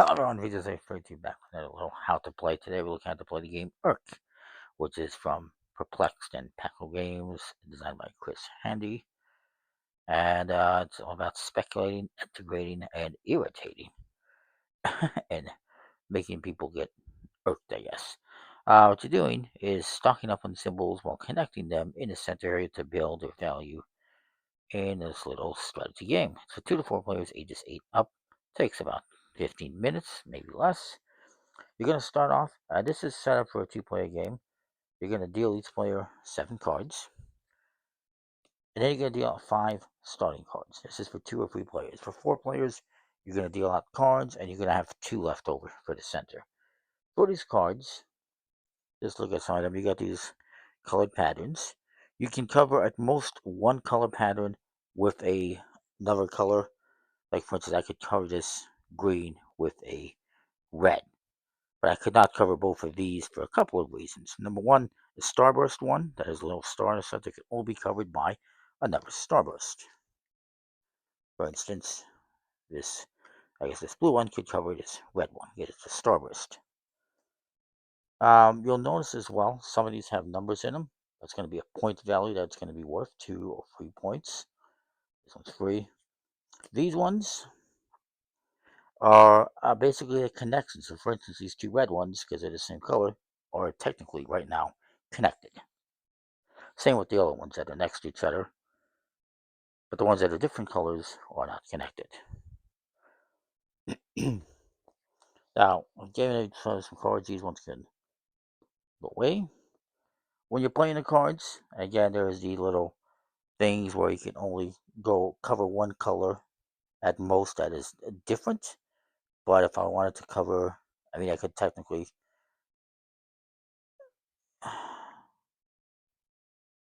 Hello everyone, we just referred to back with a little how to play. Today we're looking at how to play the game IRK, which is from Perplexed and Packle Games, designed by Chris Handy. And it's all about speculating, integrating, and irritating, and making people get irked, I guess. What you're doing is stocking up on symbols while connecting them in the center area to build their value in this little strategy game. It's for 2 to 4 players, ages 8 up. Takes about 15 minutes, maybe less. You're going to start off. This is set up for a two-player game. You're going to deal each player 7 cards, and then you're going to deal out 5 starting cards. This is for 2 or 3 players. For 4 players, you're going to deal out cards, and you're going to have 2 left over for the center. For these cards, just look at some of them. You got these colored patterns. You can cover at most one color pattern with another color. Like for instance, I could cover this green with a red. But I could not cover both of these for a couple of reasons. Number one, the starburst one, that has a little star in the center, can only be covered by another starburst. For instance, this blue one could cover this red one. It's a starburst. You'll notice as well, some of these have numbers in them. That's going to be a point value that's going to be worth 2 or 3 points. This one's free. These ones are basically a connection. So, for instance, these 2 red ones, because they're the same color, are technically right now connected. Same with the other ones that are next to each other, but the ones that are different colors are not connected. Now, I'm giving some cards. These ones can go away. When you're playing the cards, again, there's these little things where you can only go cover one color at most that is different. But if I wanted to cover, I could technically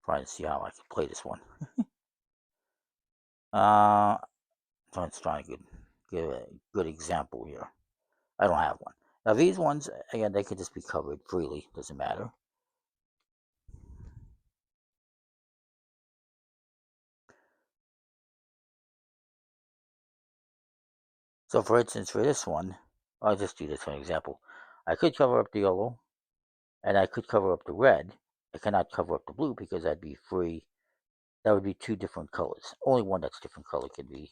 try to see how I can play this one. Let's try to give a good example here. I don't have one. Now these ones, again, they could just be covered freely. Doesn't matter. So for instance, for this one, I'll just do this for an example. I could cover up the yellow, and I could cover up the red. I cannot cover up the blue because that'd be free. That would be 2 different colors. Only one that's different color can be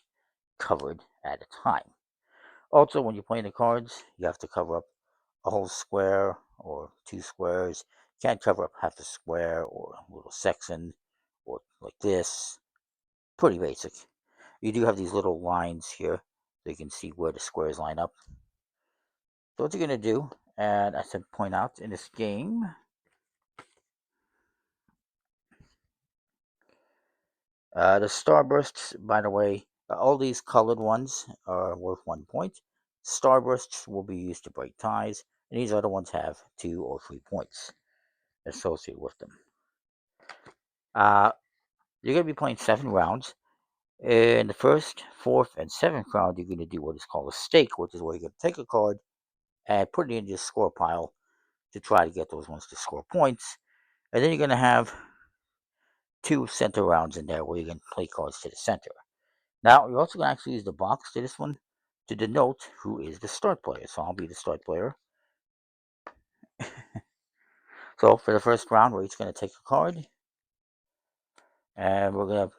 covered at a time. Also, when you're playing the cards, you have to cover up a whole square or 2 squares. You can't cover up half a square or a little section or like this. Pretty basic. You do have these little lines here so you can see where the squares line up. So what you're going to do, and I should point out in this game, the starbursts, by the way, all these colored ones are worth 1 point. Starbursts will be used to break ties, and these other ones have 2 or 3 points associated with them. You're going to be playing 7 rounds. In the first, 4th, and 7th round, you're going to do what is called a stake, which is where you're going to take a card and put it in your score pile to try to get those ones to score points. And then you're going to have 2 center rounds in there where you can play cards to the center. Now, you're also going to actually use the box to this one to denote who is the start player. So I'll be the start player. So for the first round, we're each going to take a card. And we're going to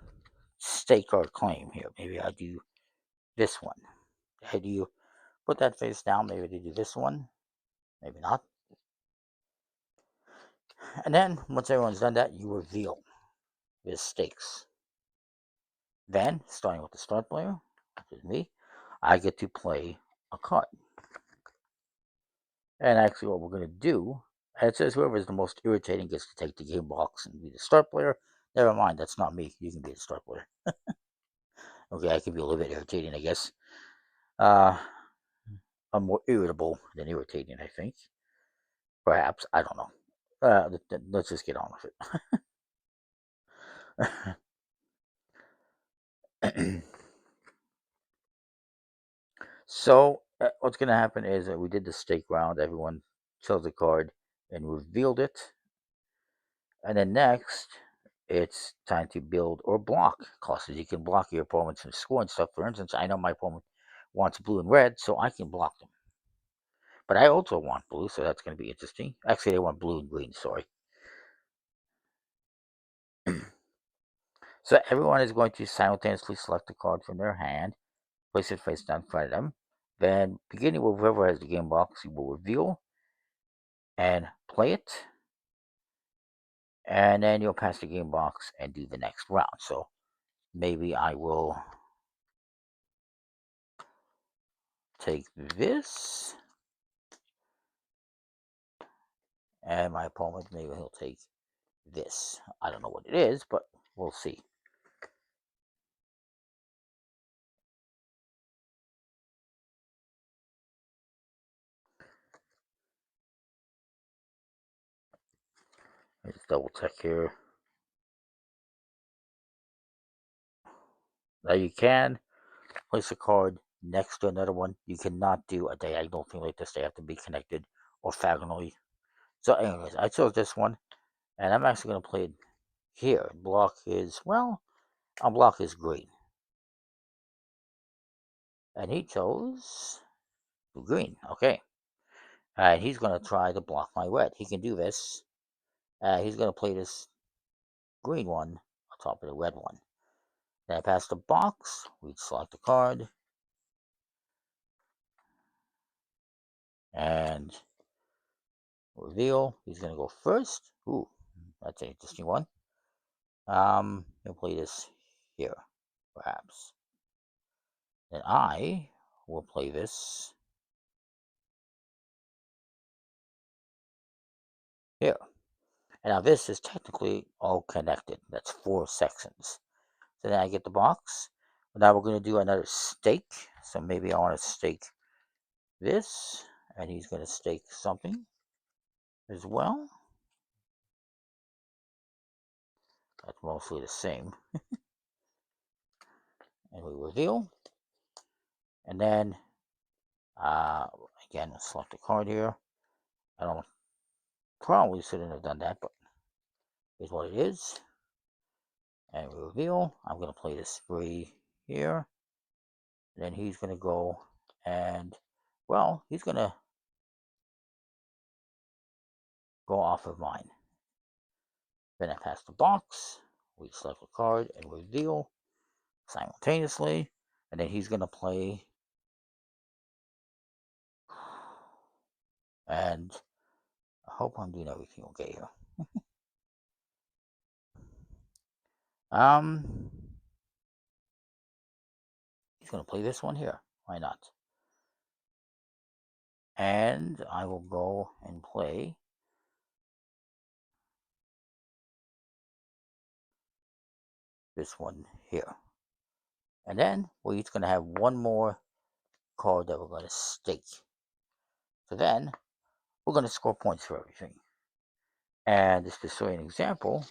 stake our claim here. Maybe I do this one. How do you put that face down? Maybe they do this one. Maybe not. And then, once everyone's done that, you reveal the stakes. Then, starting with the start player, which is me, I get to play a card. And actually, what we're going to do, and it says whoever is the most irritating gets to take the game box and be the start player. Never mind, that's not me. You can be the start player. Okay, I can be a little bit irritating, I guess. I'm more irritable than irritating, I think. Perhaps, I don't know. Let's just get on with it. So what's going to happen is that we did the stake round. Everyone chose a card and revealed it. And then next, it's time to build or block clusters. You can block your opponents from scoring stuff. For instance, I know my opponent wants blue and red, so I can block them. But I also want blue, so that's going to be interesting. Actually, I want blue and green, sorry. So everyone is going to simultaneously select a card from their hand, place it face down in front of them. Then, beginning with whoever has the game box, you will reveal and play it. And then you'll pass the game box and do the next round. So maybe I will take this, and my opponent, maybe he'll take this. I don't know what it is, but we'll see. Let's double check here. Now you can place a card next to another one. You cannot do a diagonal thing like this. They have to be connected orthogonally. So anyways, I chose this one, and I'm actually going to play it here. Block is, well, our block is green. And he chose green. Okay. And he's going to try to block my red. He can do this. He's going to play this green one on top of the red one. Then I pass the box. We select the card. And reveal. He's going to go first. Ooh, that's an interesting one. He'll play this here, perhaps. Then I will play this here. And now this is technically all connected. That's 4 sections. So then I get the box. Now we're going to do another stake. So maybe I want to stake this. And he's going to stake something as well. That's mostly the same. And we reveal. And then, again, select a card here. I don't probably shouldn't have done that, but here's what it is. And we reveal. I'm going to play this spree here. And then he's going to go and, well, he's going to go off of mine. Then I pass the box. We select a card and reveal simultaneously. And then he's going to play. And I hope I'm doing everything okay here. He's going to play this one here. Why not? And I will go and play this one here. And then we're each going to have one more card that we're going to stake. So then we're going to score points for everything. And just to show you an example,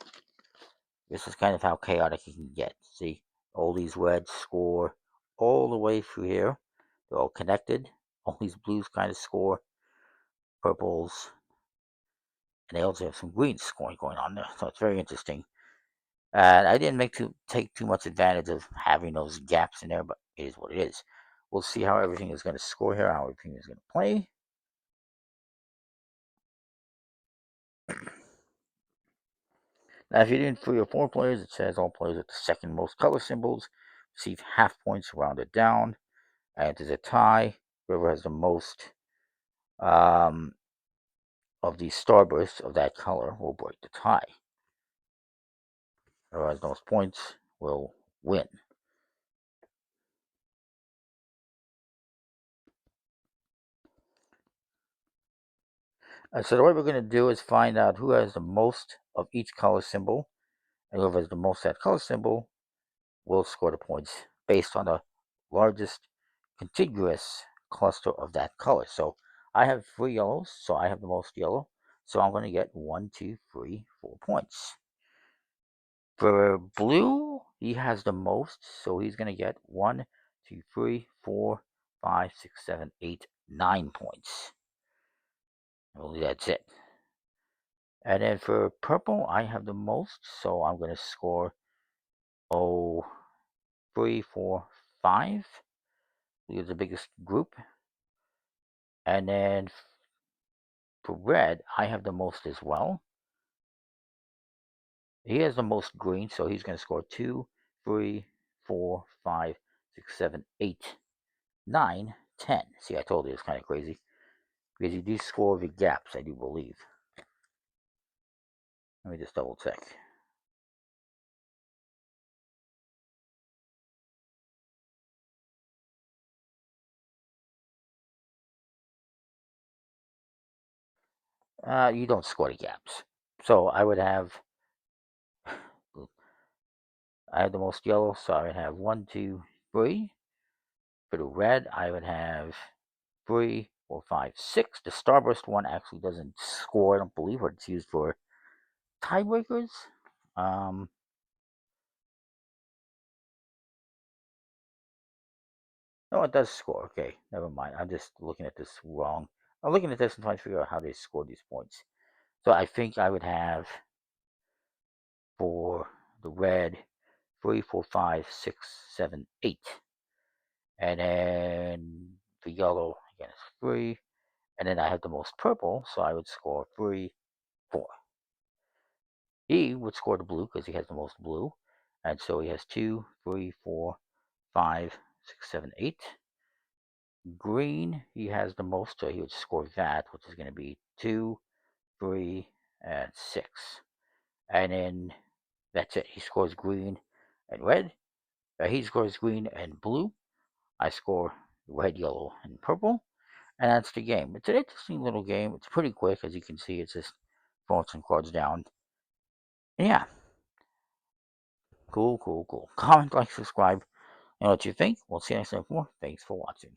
this is kind of how chaotic you can get. See, all these reds score all the way through here. They're all connected. All these blues kind of score. Purples. And they also have some green scoring going on there. So it's very interesting. And I didn't take too much advantage of having those gaps in there, but it is what it is. We'll see how everything is going to score here, how everything is going to play. Now, if you're doing 3 or 4 players, it says all players with the second most color symbols receive half points rounded down. And if there's a tie, whoever has the most of these starbursts of that color will break the tie. Whoever has the most points will win. So the way we're going to do is find out who has the most of each color symbol, and whoever has the most of that color symbol will score the points based on the largest contiguous cluster of that color. So I have 3 yellows, so I have the most yellow. So I'm going to get 1, 2, 3, 4 points. For blue, he has the most, so he's going to get 1, 2, 3, 4, 5, 6, 7, 8, 9 points. I believe that's it. And then for purple, I have the most, so I'm going to score 3, 4, 5. Here's the biggest group. And then for red, I have the most as well. He has the most green, so he's going to score 2, 3, 4, 5, 6, 7, 8, 9, 10. See, I told you it's kind of crazy. Because you do score the gaps, I do believe. Let me just double check. You don't score the gaps. So I would have, I have the most yellow, so I would have 1, 2, 3. For the red, I would have 3, 4, 5, 6. The Starburst one actually doesn't score, I don't believe, or it's used for tiebreakers. No, it does score. Okay, never mind. I'm just looking at this wrong. I'm looking at this and trying to figure out how they score these points. So I think I would have for the red 3, 4, 5, 6, 7, 8. And then the yellow, again, is 3. And then I have the most purple, so I would score 3, 4. He would score the blue because he has the most blue. And so he has 2, 3, 4, 5, 6, 7, 8. Green, he has the most, so he would score that, which is going to be 2, 3, and 6. And then that's it. He scores green and red. He scores green and blue. I score red, yellow, and purple. And that's the game. It's an interesting little game. It's pretty quick, as you can see. It's just throwing some cards down. And yeah, cool. Comment, like, subscribe, and what you think. We'll see you next time for more. Thanks for watching.